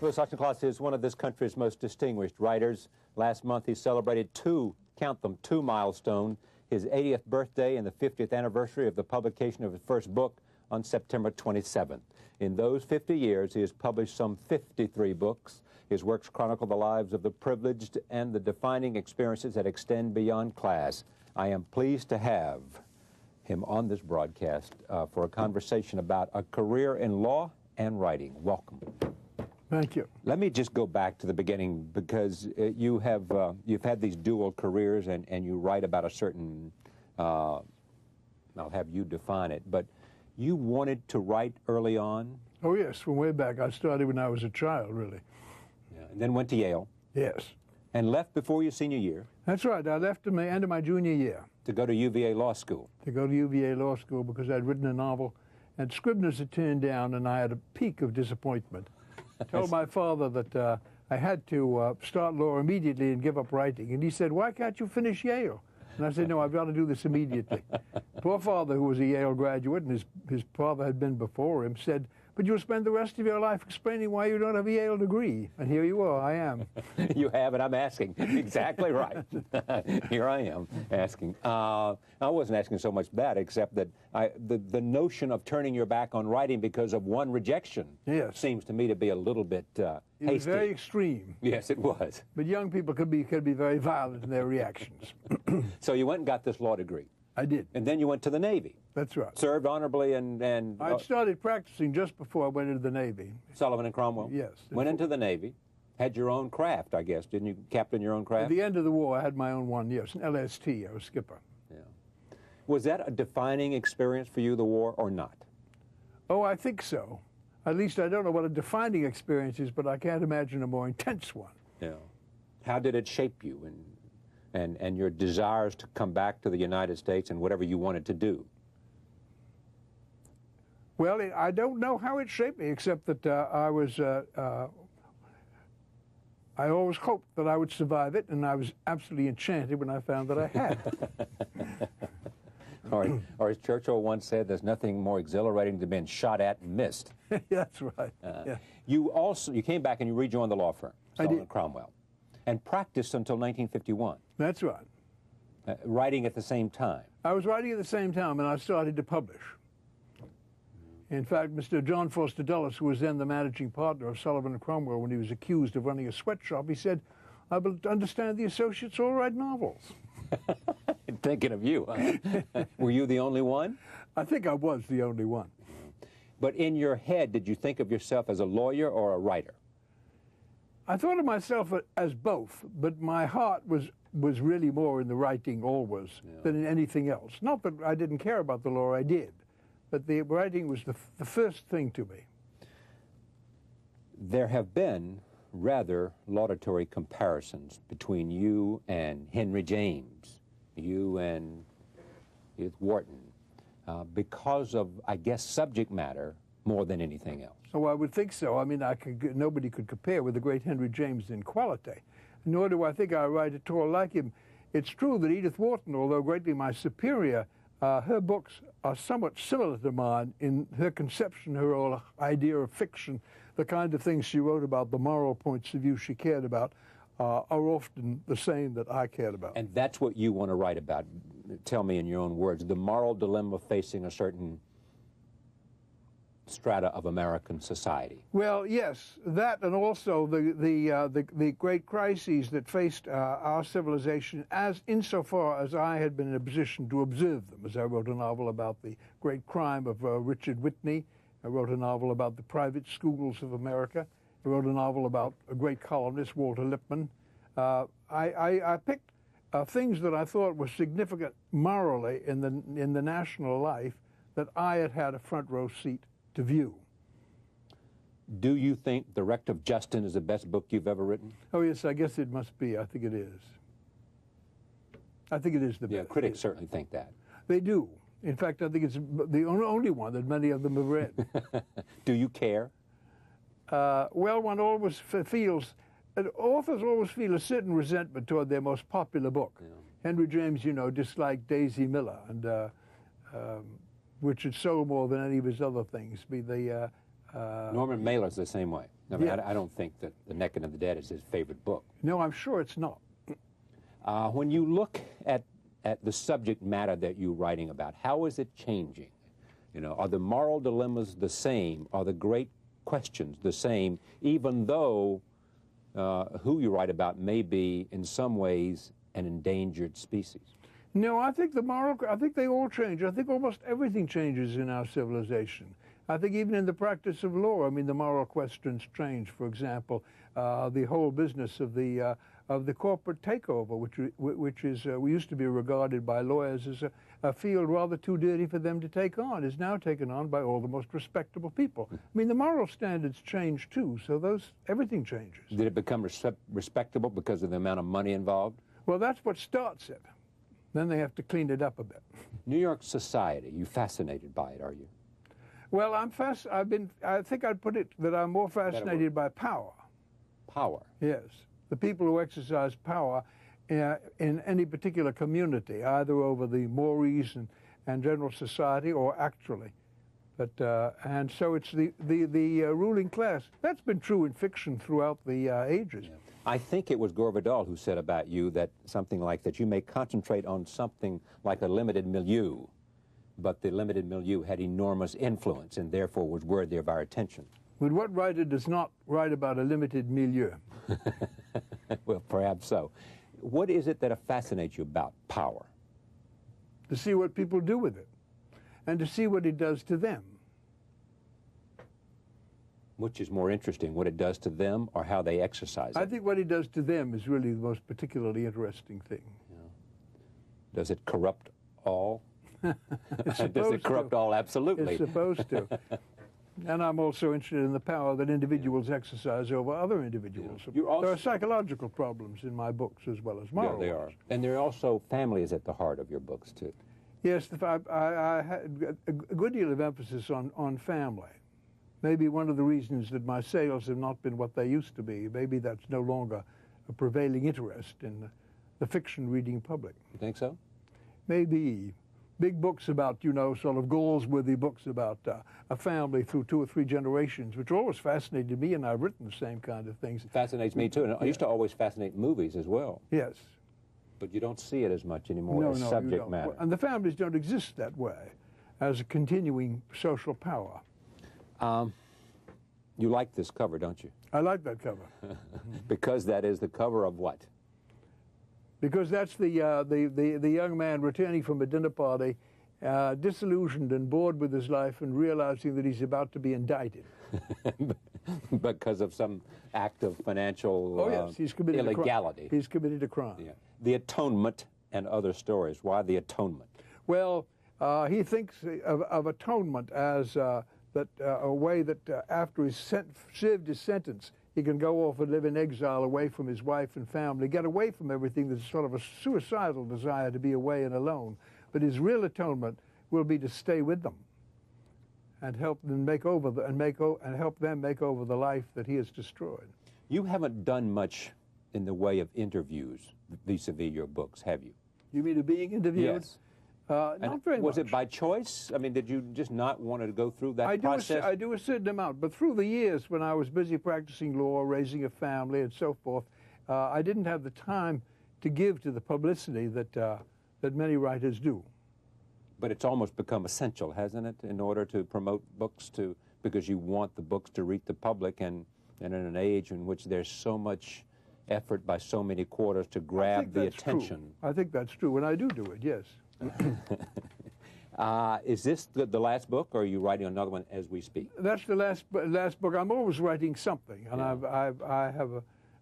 Louis Auchincloss is one of this country's most distinguished writers. Last month he celebrated count them, two milestones, his 80th birthday and the 50th anniversary of the publication of his first book on September 27th. In those 50 years, he has published some 53 books. His works chronicle the lives of the privileged and the defining experiences that extend beyond class. I am pleased to have him on this broadcast for a conversation about a career in law and writing. Welcome. Thank you. Let me just go back to the beginning, because you've had these dual careers, and you write about a certain, I'll have you define it, but you wanted to write early on? Oh, yes, from way back. I started when I was a child, really. Yeah, and then went to Yale? Yes. And left before your senior year? That's right. I left at the end of my junior year. To go to UVA Law School? To go to UVA Law School because I'd written a novel, and Scribner's had turned down, and I had a peak of disappointment. I told my father that I had to start law immediately and give up writing. And he said, "Why can't you finish Yale?" And I said, "No, I've got to do this immediately." Poor father, who was a Yale graduate, and his father had been before him, said, "But you'll spend the rest of your life explaining why you don't have a Yale degree." And here you are, I am. You have, and I'm asking. Exactly right. Here I am asking. I wasn't asking so much that, except that the notion of turning your back on writing because of one rejection seems to me to be a little bit hasty. It was very extreme. Yes, it was. But young people could be very violent in their reactions. So you went and got this law degree. I did. And then you went to the Navy. That's right. Served honorably and I started practicing just before I went into the Navy. Sullivan and Cromwell? Yes. Went into the Navy. Had your own craft, I guess. Didn't you captain your own craft? At the end of the war, I had my own one, yes, an LST. I was skipper. Yeah. Was that a defining experience for you, the war, or not? Oh, I think so. At least I don't know what a defining experience is, but I can't imagine a more intense one. Yeah. How did it shape you and your desires to come back to the United States and whatever you wanted to do? Well, I don't know how it shaped me, except that I always hoped that I would survive it, and I was absolutely enchanted when I found that I had. Or as Churchill once said, there's nothing more exhilarating than being shot at and missed. That's right. Yeah. You came back and you rejoined the law firm, Sullivan and Cromwell, and practiced until 1951. That's right. Writing at the same time. I was writing at the same time, and I started to publish. In fact, Mr. John Foster Dulles, who was then the managing partner of Sullivan and Cromwell, when he was accused of running a sweatshop, he said, "I understand the associates all write novels." Thinking of you, huh? Were you the only one? I think I was the only one. But in your head, did you think of yourself as a lawyer or a writer? I thought of myself as both, but my heart was really more in the writing always than in anything else. Not that I didn't care about the law, I did. But the writing was the first thing to me. There have been rather laudatory comparisons between you and Henry James, you and Edith Wharton, because of, I guess, subject matter more than anything else. Oh, I would think so. I mean, nobody could compare with the great Henry James in quality, nor do I think I write at all like him. It's true that Edith Wharton, although greatly my superior, her books are somewhat similar to mine in her conception, her whole idea of fiction. The kind of things she wrote about, the moral points of view she cared about, are often the same that I cared about. And that's what you want to write about. Tell me in your own words, the moral dilemma facing a certain strata of American society. Well, yes, that, and also the great crises that faced our civilization, as insofar as I had been in a position to observe them. As I wrote a novel about the great crime of Richard Whitney, I wrote a novel about the private schools of America, I wrote a novel about a great columnist, Walter Lippmann. I picked things that I thought were significant morally in the national life that I had had a front row seat to view. Do you think The Wreck of Justin is the best book you've ever written? Oh, yes, I guess it must be. I think it is. I think it is the best. Yeah, critics certainly think that. They do. In fact, I think it's the only one that many of them have read. Do you care? Well, one always feels, authors always feel a certain resentment toward their most popular book. Yeah. Henry James, you know, disliked Daisy Miller, and which had sold more than any of his other things. Norman Mailer's the same way. I mean, Yes. I don't think that The Naked and the Dead is his favorite book. No, I'm sure it's not. When you look at the subject matter that you're writing about, how is it changing? You know, are the moral dilemmas the same? Are the great questions the same, even though who you write about may be, in some ways, an endangered species? No, I think I think they all change. I think almost everything changes in our civilization. I think even in the practice of law, I mean, the moral questions change. For example, the whole business of the corporate takeover, which is we used to be regarded by lawyers as a field rather too dirty for them to take on, is now taken on by all the most respectable people. I mean, the moral standards change too, so everything changes. Did it become respectable because of the amount of money involved? Well, that's what starts it. Then they have to clean it up a bit. New York society, you fascinated by it, are you? Well, I think I'd put it that I'm more fascinated by power. Power? Yes. The people who exercise power in any particular community, either over the mores and general society or actually. But, and so it's the ruling class. That's been true in fiction throughout the ages. Yeah. I think it was Gore Vidal who said about you that something like that you may concentrate on something like a limited milieu, but the limited milieu had enormous influence and therefore was worthy of our attention. But what writer does not write about a limited milieu? Well, perhaps so. What is it that fascinates you about power? To see what people do with it, and to see what it does to them. Which is more interesting, what it does to them or how they exercise it? I think what it does to them is really the most particularly interesting thing. Yeah. Does it corrupt all? Does it corrupt all? Absolutely. It's supposed to. And I'm also interested in the power that individuals exercise over other individuals. Yeah. There are psychological problems in my books as well as moral Yeah, they are. ones. And there are also families at the heart of your books, too. Yes, I had a good deal of emphasis on family. Maybe one of the reasons that my sales have not been what they used to be. Maybe that's no longer a prevailing interest in the fiction reading public. You think so? Maybe. Big books about, you know, sort of goals-worthy books about a family through 2 or 3 generations, which always fascinated me, and I've written the same kind of things. It fascinates me, too. And it used to always fascinate movies as well. Yes. But you don't see it as much anymore as subject matter. And the families don't exist that way as a continuing social power. You like this cover, don't you? I like that cover. Because that is the cover of what? Because that's the young man returning from a dinner party, disillusioned and bored with his life and realizing that he's about to be indicted. Because of some act of financial he's committed illegality. He's committed a crime. Yeah. The Atonement and other stories. Why the Atonement? Well, he thinks of atonement as a way that after he's served his sentence, he can go off and live in exile away from his wife and family, get away from everything that's sort of a suicidal desire to be away and alone. But his real atonement will be to stay with them and help them make over help them make over the life that he has destroyed. You haven't done much in the way of interviews vis-a-vis your books, have you? You mean of being interviewed? Yes. Not very much. Was it by choice? I mean, did you just not want to go through that process? I do a certain amount, but through the years when I was busy practicing law, raising a family, and so forth, I didn't have the time to give to the publicity that many writers do. But it's almost become essential, hasn't it, in order to promote books because you want the books to reach the public, and in an age in which there's so much effort by so many quarters to grab the attention. True. I think that's true, and I do it, yes. Is this the last book, or are you writing another one as we speak? That's the last book. I'm always writing something, and yeah.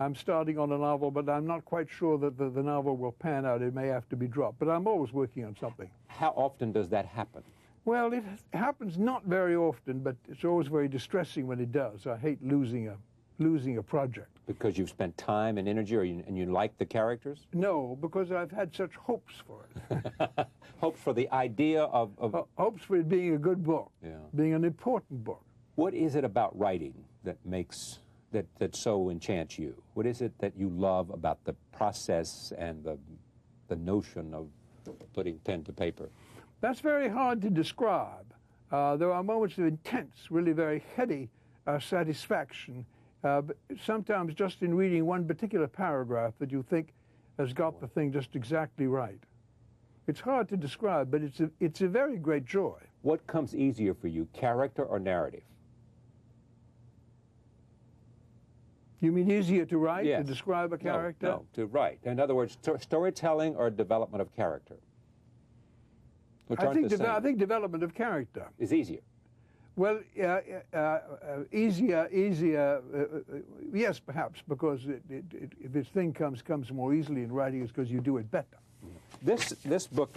I'm starting on a novel, but I'm not quite sure that the novel will pan out. It may have to be dropped, but I'm always working on something. How often does that happen? Well, it happens not very often, but it's always very distressing when it does. I hate losing a project. Because you've spent time and energy, and you like the characters? No, because I've had such hopes for it. Hopes for the idea of hopes for it being a good book, yeah. being an important book. What is it about writing that makes that so enchants you? What is it that you love about the process and the notion of putting pen to paper? That's very hard to describe. There are moments of intense, really very heady satisfaction But sometimes just in reading one particular paragraph that you think has got the thing just exactly right. It's hard to describe, but it's a very great joy. What comes easier for you, character or narrative? You mean easier to write, Yes. to describe a character? No, to write. In other words, storytelling or development of character? Which I think, the same. I think development of character Is easier. Well, easier, yes, perhaps, because if this thing comes more easily in writing, it's because you do it better. This book,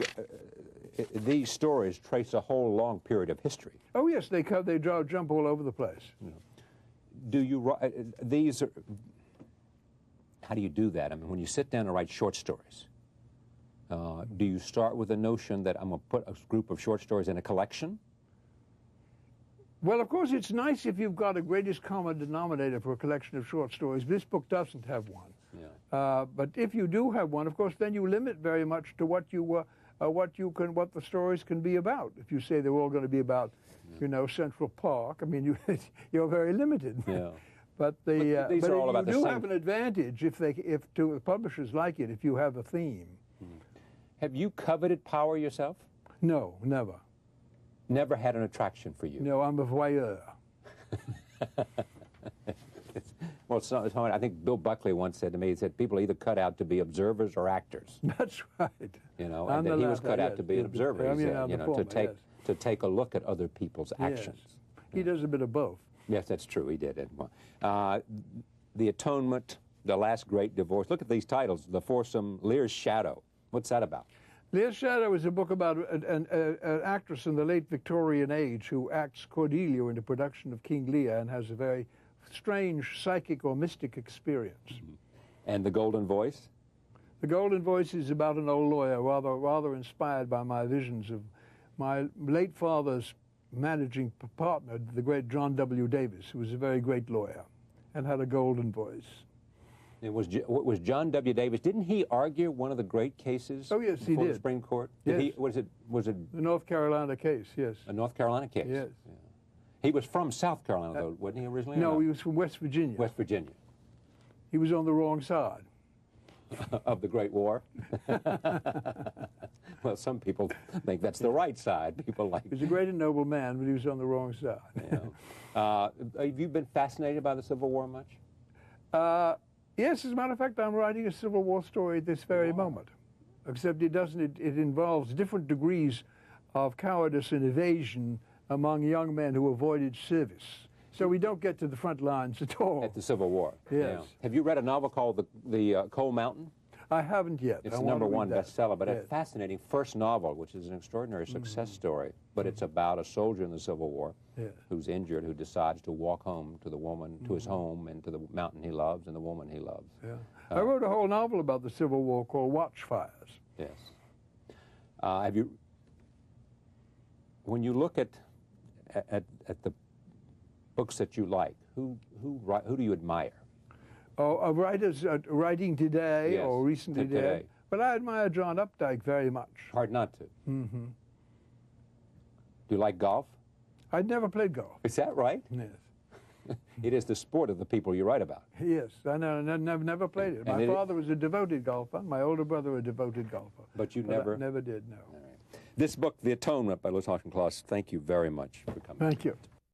these stories trace a whole long period of history. Oh yes, they jump all over the place. Do you these are? How do you do that? I mean, when you sit down and write short stories, do you start with the notion that I'm going to put a group of short stories in a collection? Well, of course, it's nice if you've got a greatest common denominator for a collection of short stories. This book doesn't have one. Yeah. But if you do have one, of course, then you limit very much to what the stories can be about. If you say they're all going to be about, you know, Central Park, I mean, you're very limited. Yeah. But these are all about the same. You do have an advantage if publishers like it, if you have a theme. Have you coveted power yourself? No, never. Never had an attraction for you? No, I'm a voyeur. Well, I think Bill Buckley once said to me, he said, people either cut out to be observers or actors. That's right. You know, and that he was cut out to be an observer, he said, you know, to take a look at other people's actions. Yes. He does a bit of both. Yes, that's true, he did. The Atonement, The Last Great Divorce. Look at these titles. The Foursome, Lear's Shadow. What's that about? Lear's Shadow is a book about an actress in the late Victorian age who acts Cordelia in the production of King Lear and has a very strange psychic or mystic experience. Mm-hmm. And The Golden Voice? The Golden Voice is about an old lawyer, rather inspired by my visions of my late father's managing partner, the great John W. Davis, who was a very great lawyer and had a golden voice. It was John W. Davis. Didn't he argue one of the great cases? Oh yes, he before did. The Supreme Court. Yes. Was it the North Carolina case? Yes. A North Carolina case. Yes. Yeah. He was from South Carolina, though, wasn't he originally? No, he was from West Virginia. West Virginia. He was on the wrong side. Of the Great War. Well, some people think that's the right side. People like. He was a great and noble man, but he was on the wrong side. Yeah. Have you been fascinated by the Civil War much? Yes, as a matter of fact, I'm writing a Civil War story at this very moment. Except it doesn't. It involves different degrees of cowardice and evasion among young men who avoided service. So we don't get to the front lines at all. At the Civil War. Yes. Yeah. Have you read a novel called The Coal Mountain? I haven't yet. It's the #1 bestseller, but yes. a fascinating first novel, which is an extraordinary success story. But it's about a soldier in the Civil War who's injured, who decides to walk home to the woman, to his home, and to the mountain he loves and the woman he loves. Yeah. I wrote a whole novel about the Civil War called Watchfires. Yes. Have you, when you look at the books that you like, who do you admire? Oh, writers writing today or recently today. But I admire John Updike very much. Hard not to. Mm-hmm. Do you like golf? I'd never played golf. Is that right? Yes. It is the sport of the people you write about. Yes, I never played it. My father was a devoted golfer. My older brother a devoted golfer. But you I never did, no. All right. This book, The Atonement by Louis Auchincloss, thank you very much for coming. Thank you.